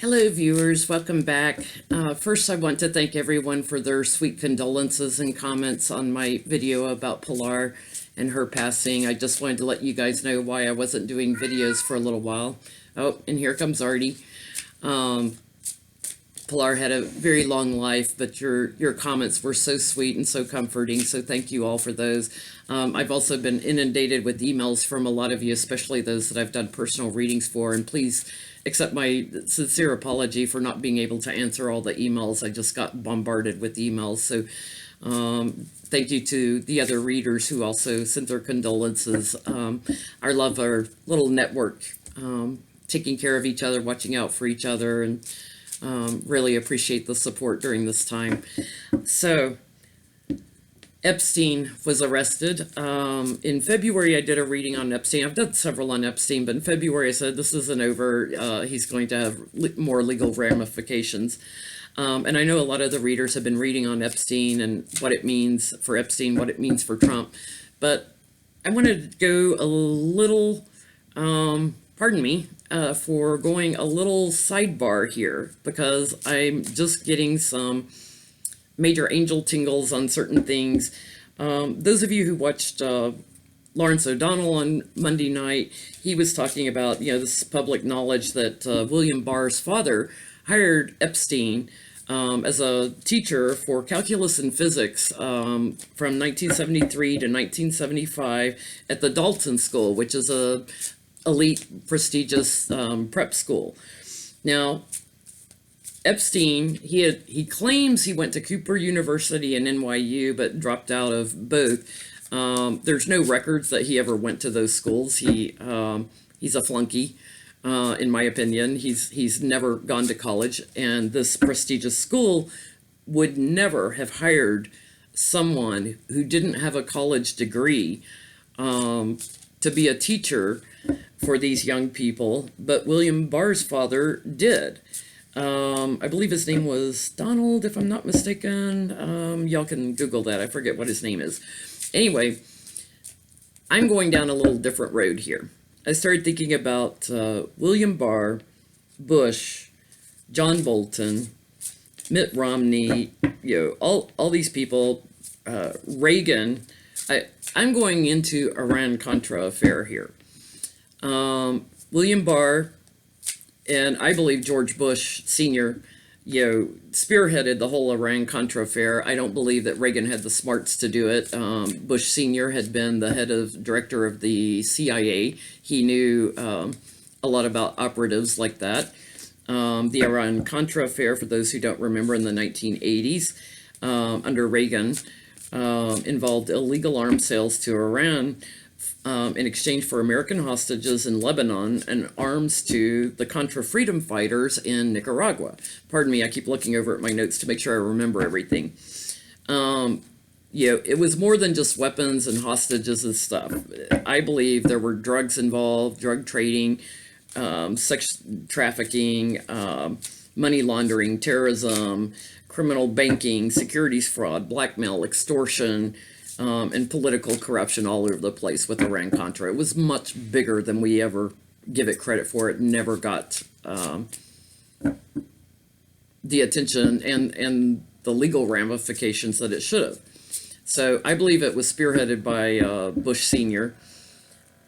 Hello, viewers. Welcome back. First, I want to thank everyone for their sweet condolences and comments on my video about Pilar and her passing. I just wanted to let you guys know why I wasn't doing videos for a little while. Oh, and here comes Artie. Pilar had a very long life, but your comments were so sweet and so comforting, so thank you all for those. I've also been inundated with emails from a lot of you, especially those that I've done personal readings for, and please accept my sincere apology for not being able to answer all the emails. I just got bombarded with emails, so thank you to the other readers who also sent their condolences. I love our little network, taking care of each other, watching out for each other, and really appreciate the support during this time. So, Epstein was arrested. In February, I did a reading on Epstein. I've done several on Epstein, but in February, I said this isn't over. He's going to have more legal ramifications. And I know a lot of the readers have been reading on Epstein and what it means for Epstein, what it means for Trump. But I wanted to go a little, pardon me, for going a little sidebar here, because I'm just getting some major angel tingles on certain things. Those of you who watched Lawrence O'Donnell on Monday night, he was talking about, this public knowledge that William Barr's father hired Epstein as a teacher for calculus and physics from 1973 to 1975 at the Dalton School, which is a elite, prestigious prep school. Now, Epstein, he claims he went to Cooper University and NYU, but dropped out of both. There's no records that he ever went to those schools. He's a flunky, in my opinion. He's never gone to college, and this prestigious school would never have hired someone who didn't have a college degree to be a teacher for these young people, but William Barr's father did. I believe his name was Donald, if I'm not mistaken. Y'all can Google that. I forget what his name is. Anyway, I'm going down a little different road here. I started thinking about William Barr, Bush, John Bolton, Mitt Romney, all these people, Reagan. I'm going into Iran-Contra affair here. William Barr and I believe George Bush Sr., spearheaded the whole Iran-Contra affair. I don't believe that Reagan had the smarts to do it. Bush Sr. had been the director of the CIA. He knew a lot about operatives like that. The Iran-Contra affair, for those who don't remember, in the 1980s, under Reagan, involved illegal arms sales to Iran in exchange for American hostages in Lebanon and arms to the Contra freedom fighters in Nicaragua. Pardon me, I keep looking over at my notes to make sure I remember everything. It was more than just weapons and hostages and stuff. I believe there were drugs involved, drug trading, sex trafficking, money laundering, terrorism, criminal banking, securities fraud, blackmail, extortion, and political corruption all over the place with Iran-Contra. It was much bigger than we ever give it credit for. It never got the attention and the legal ramifications that it should have. So I believe it was spearheaded by Bush Sr.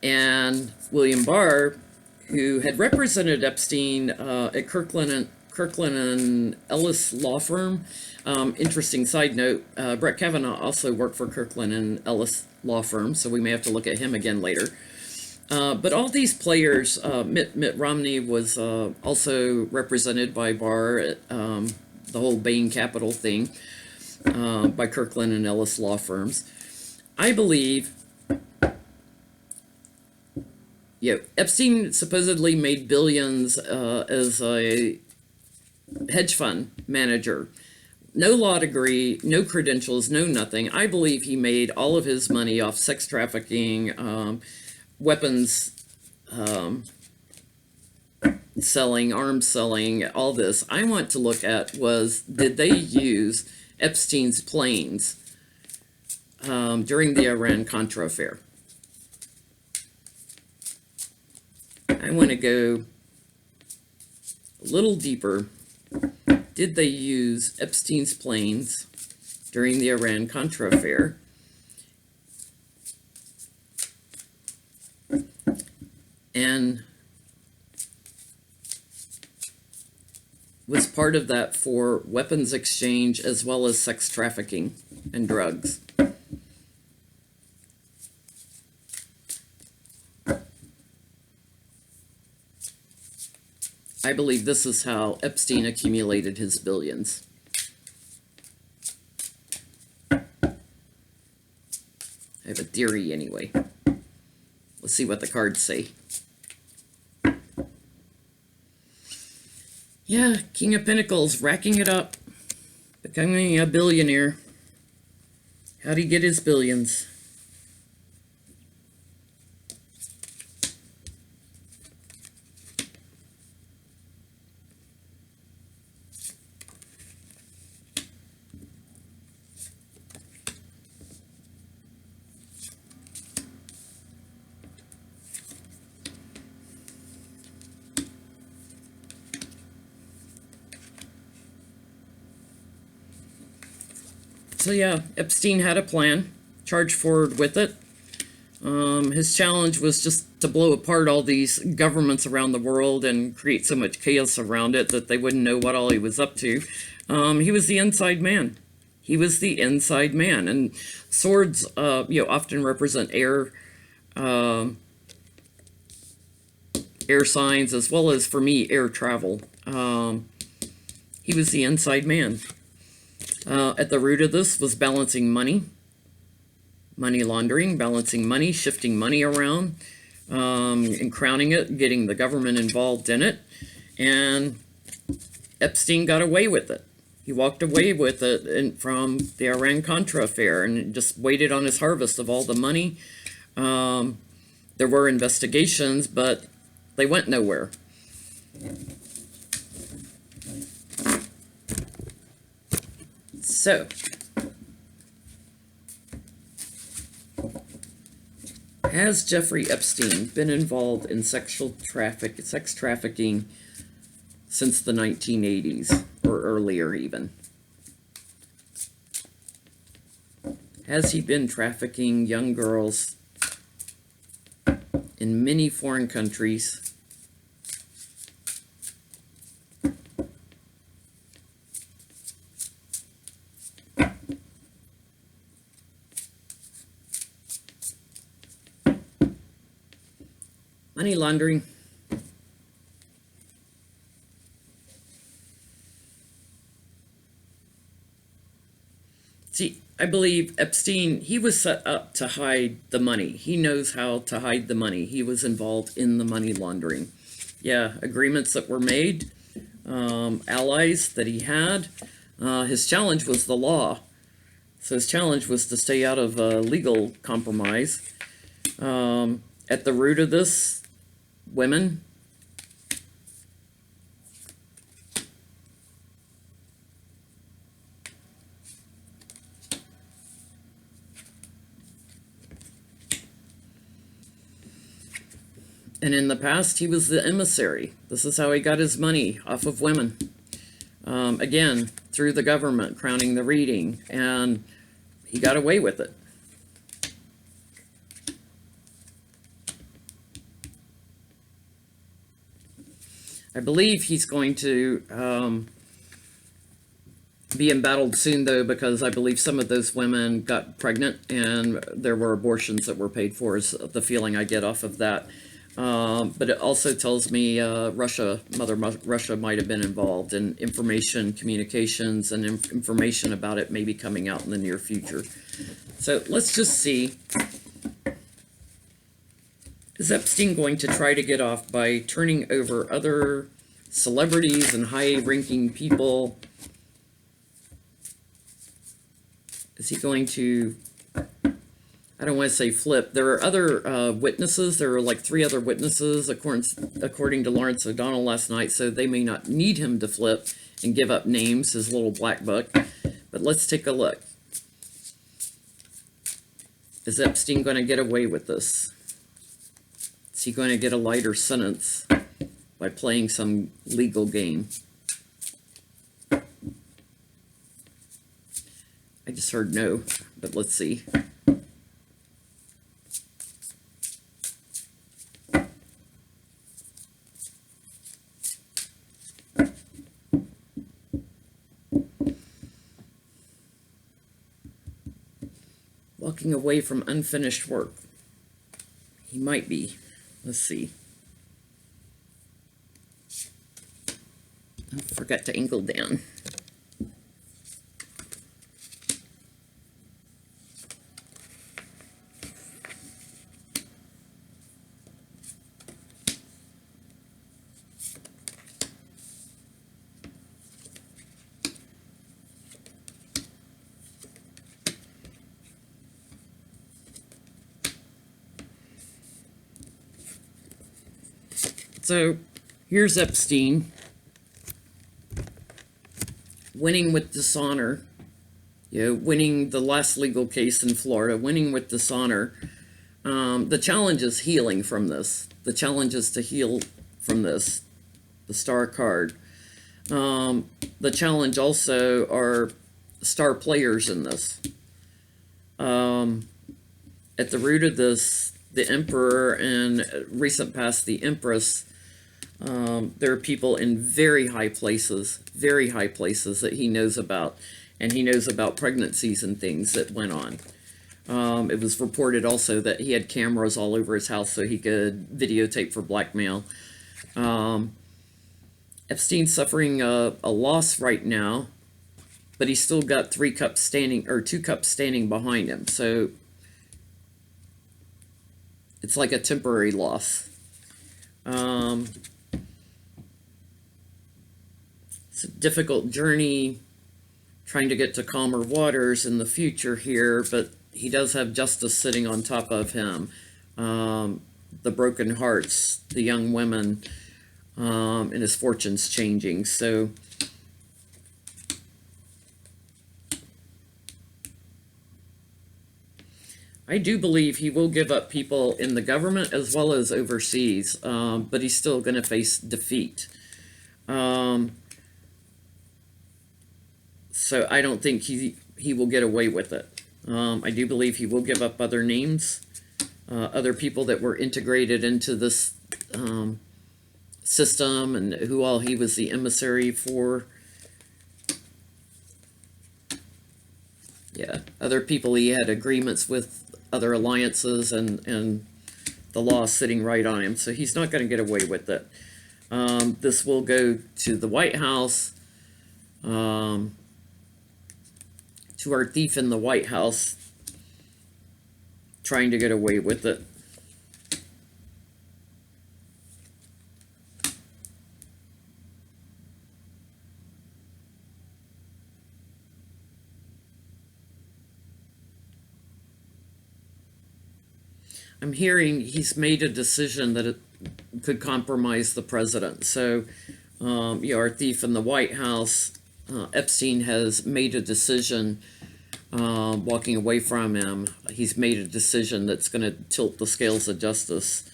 and William Barr, who had represented Epstein at Kirkland and Ellis law firm. Interesting side note, Brett Kavanaugh also worked for Kirkland and Ellis law firm, so we may have to look at him again later. But all these players, Mitt Romney was also represented by Barr at the whole Bain Capital thing by Kirkland and Ellis law firms. I believe Epstein supposedly made billions as a hedge fund manager. No law degree, no credentials, no nothing. I believe he made all of his money off sex trafficking, weapons selling, arms selling, all this. I want to look at was, did they use Epstein's planes during the Iran-Contra affair? I want to go a little deeper. Did they use Epstein's planes during the Iran-Contra affair? And was part of that for weapons exchange as well as sex trafficking and drugs? I believe this is how Epstein accumulated his billions. I have a theory anyway. Let's see what the cards say. Yeah, King of Pentacles, racking it up, becoming a billionaire. How'd he get his billions? So yeah, Epstein had a plan, charged forward with it. His challenge was just to blow apart all these governments around the world and create so much chaos around it that they wouldn't know what all he was up to. He was the inside man. He was the inside man. And swords, often represent air signs, as well as, for me, air travel. He was the inside man. At the root of this was balancing money laundering, balancing money, shifting money around, and crowning it, getting the government involved in it. And Epstein got away with it. He walked away with it from the Iran-Contra affair and just waited on his harvest of all the money. There were investigations, but they went nowhere. So, has Jeffrey Epstein been involved in sex trafficking since the 1980s or earlier even? Has he been trafficking young girls in many foreign countries? Money laundering. See, I believe Epstein, he was set up to hide the money. He knows how to hide the money. He was involved in the money laundering. Yeah, agreements that were made, allies that he had. His challenge was the law. So his challenge was to stay out of legal compromise. At the root of this, women. And in the past, he was the emissary. This is how he got his money, off of women. Again, through the government, crowning the reading, and he got away with it. I believe he's going to be embattled soon, though, because I believe some of those women got pregnant and there were abortions that were paid for, is the feeling I get off of that. But it also tells me Mother Russia might have been involved in information, communications, and information about it may be coming out in the near future. So let's just see. Is Epstein going to try to get off by turning over other celebrities and high-ranking people? Is he going to, I don't want to say flip. There are other witnesses. There are like 3 other witnesses, according to Lawrence O'Donnell last night, so they may not need him to flip and give up names, his little black book. But let's take a look. Is Epstein going to get away with this? Is he going to get a lighter sentence? by playing some legal game. I just heard no, but let's see. Walking away from unfinished work. He might be. Let's see. I forgot to angle down. So here's Epstein winning with dishonor, winning the last legal case in Florida, winning with dishonor. The challenge is healing from this. The challenge is to heal from this, the star card. The challenge also are star players in this. At the root of this, the emperor and recent past, the empress. There are people in very high places that he knows about, and he knows about pregnancies and things that went on. It was reported also that he had cameras all over his house so he could videotape for blackmail. Epstein's suffering a loss right now, but he's still got 2 cups standing behind him. So it's like a temporary loss. It's a difficult journey trying to get to calmer waters in the future here, but he does have justice sitting on top of him. The broken hearts, the young women, and his fortune's changing. So I do believe he will give up people in the government as well as overseas, but he's still going to face defeat. So I don't think he will get away with it. I do believe he will give up other names, other people that were integrated into this system and who all he was the emissary for. Yeah, other people he had agreements with, other alliances, and the law sitting right on him. So he's not going to get away with it. This will go to the White House. To our thief in the White House trying to get away with it. I'm hearing he's made a decision that it could compromise the president. So, our thief in the White House, Epstein has made a decision, walking away from him. He's made a decision that's going to tilt the scales of justice.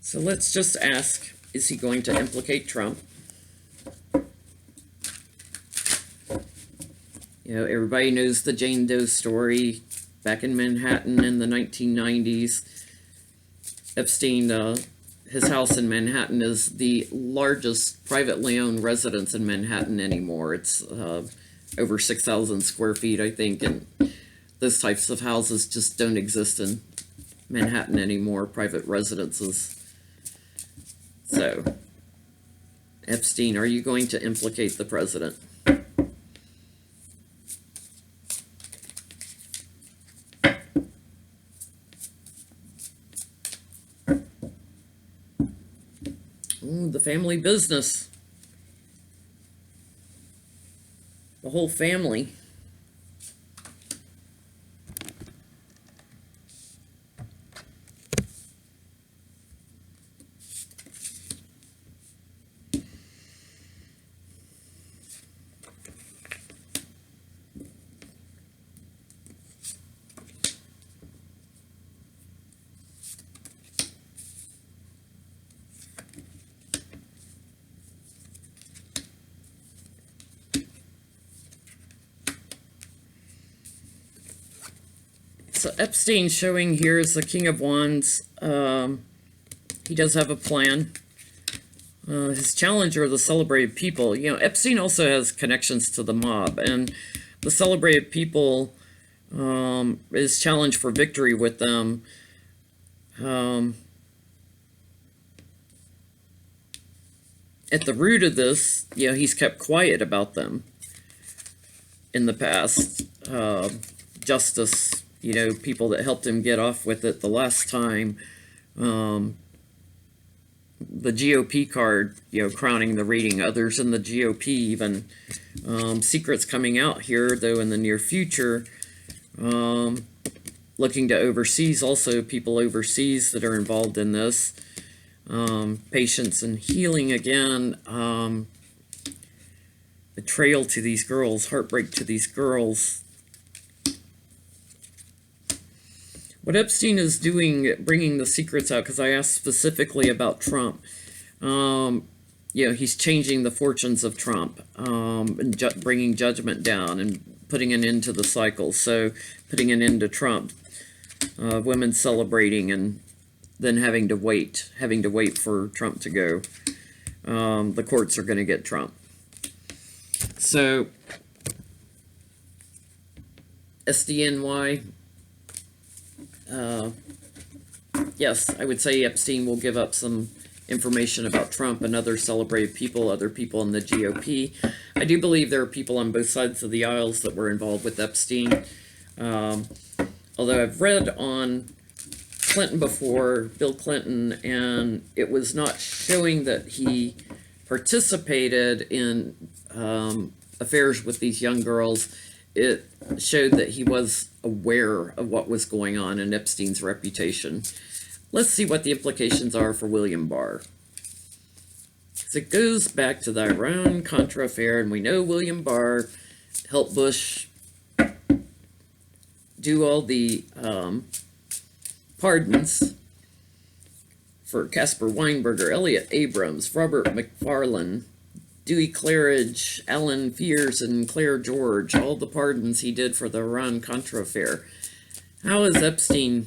So let's just ask, is he going to implicate Trump? Everybody knows the Jane Doe story back in Manhattan in the 1990s. Epstein, his house in Manhattan is the largest privately owned residence in Manhattan anymore. It's over 6,000 square feet, I think, and those types of houses just don't exist in Manhattan anymore, private residences. So, Epstein, are you going to implicate the president? Ooh, the family business. The whole family. So Epstein showing here is the King of Wands. He does have a plan. His challenger, the celebrated people. You know, Epstein also has connections to the mob, and the celebrated people is challenged for victory with them. At the root of this, you know, he's kept quiet about them in the past. Justice, you know, people that helped him get off with it the last time. The GOP card, you know, crowning the reading. Others in the GOP even. Secrets coming out here, though, in the near future. Looking to overseas, also people overseas that are involved in this. Patience and healing again. Betrayal to these girls, heartbreak to these girls. What Epstein is doing, bringing the secrets out, because I asked specifically about Trump. You know, he's changing the fortunes of Trump, and bringing judgment down and putting an end to the cycle. So putting an end to Trump. Women celebrating and then having to wait for Trump to go. The courts are going to get Trump. So, SDNY, yes, I would say Epstein will give up some information about Trump and other celebrated people, other people in the GOP. I do believe there are people on both sides of the aisles that were involved with Epstein. Although I've read on Clinton before, Bill Clinton, and it was not showing that he participated in affairs with these young girls. It showed that he was aware of what was going on in Epstein's reputation. Let's see what the implications are for William Barr. So it goes back to the Iran-Contra affair, and we know William Barr helped Bush do all the pardons for Caspar Weinberger, Elliot Abrams, Robert McFarlane, Dewey Claridge, Alan Fears, and Claire George, all the pardons he did for the Iran-Contra affair. How is Epstein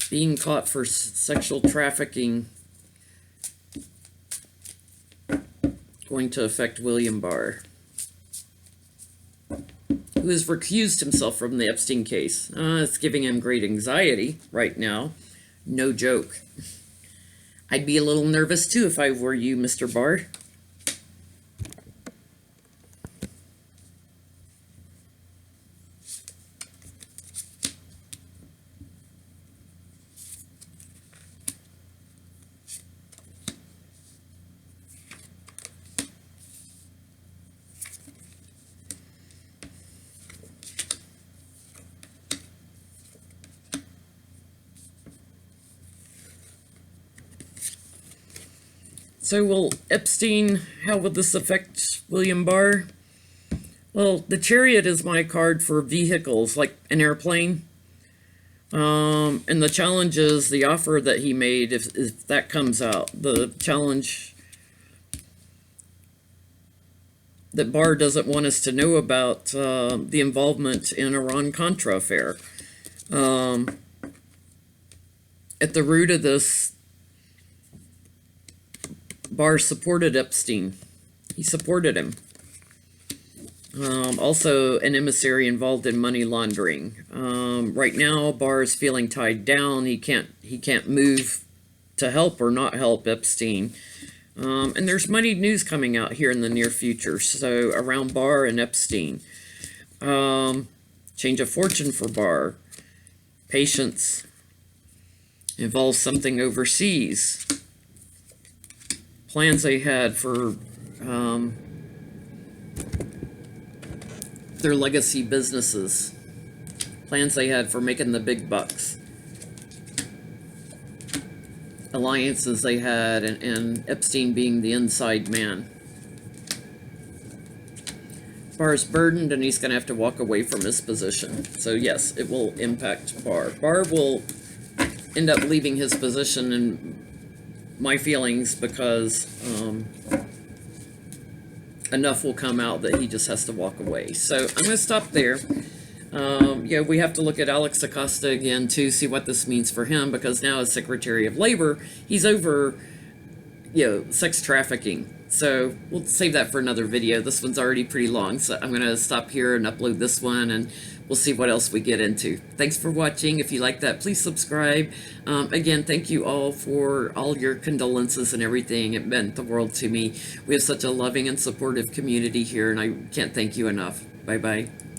being caught for sexual trafficking going to affect William Barr, who has recused himself from the Epstein case? It's giving him great anxiety right now. No joke. I'd be a little nervous too if I were you, Mr. Barr. So will Epstein, how will this affect William Barr? Well, the Chariot is my card for vehicles, like an airplane. And the challenge is the offer that he made, if that comes out. The challenge that Barr doesn't want us to know about, the involvement in Iran-Contra affair. At the root of this, Barr supported Epstein. He supported him. Also, an emissary involved in money laundering. Right now, Barr is feeling tied down. He can't move to help or not help Epstein. And there's money news coming out here in the near future. So around Barr and Epstein, change of fortune for Barr. Patience involves something overseas. Plans they had for their legacy businesses. Plans they had for making the big bucks. Alliances they had, and Epstein being the inside man. Barr's burdened, and he's going to have to walk away from his position. So yes, it will impact Barr. Barr will end up leaving his position, in my feelings, because enough will come out that he just has to walk away. So I'm going to stop there. We have to look at Alex Acosta again to see what this means for him, because now as Secretary of Labor, he's over, sex trafficking. So we'll save that for another video. This one's already pretty long, so I'm going to stop here and upload this one, and we'll see what else we get into. Thanks for watching. If you like that, please subscribe. Again, thank you all for all your condolences and everything. It meant the world to me. We have such a loving and supportive community here, and I can't thank you enough. Bye-bye.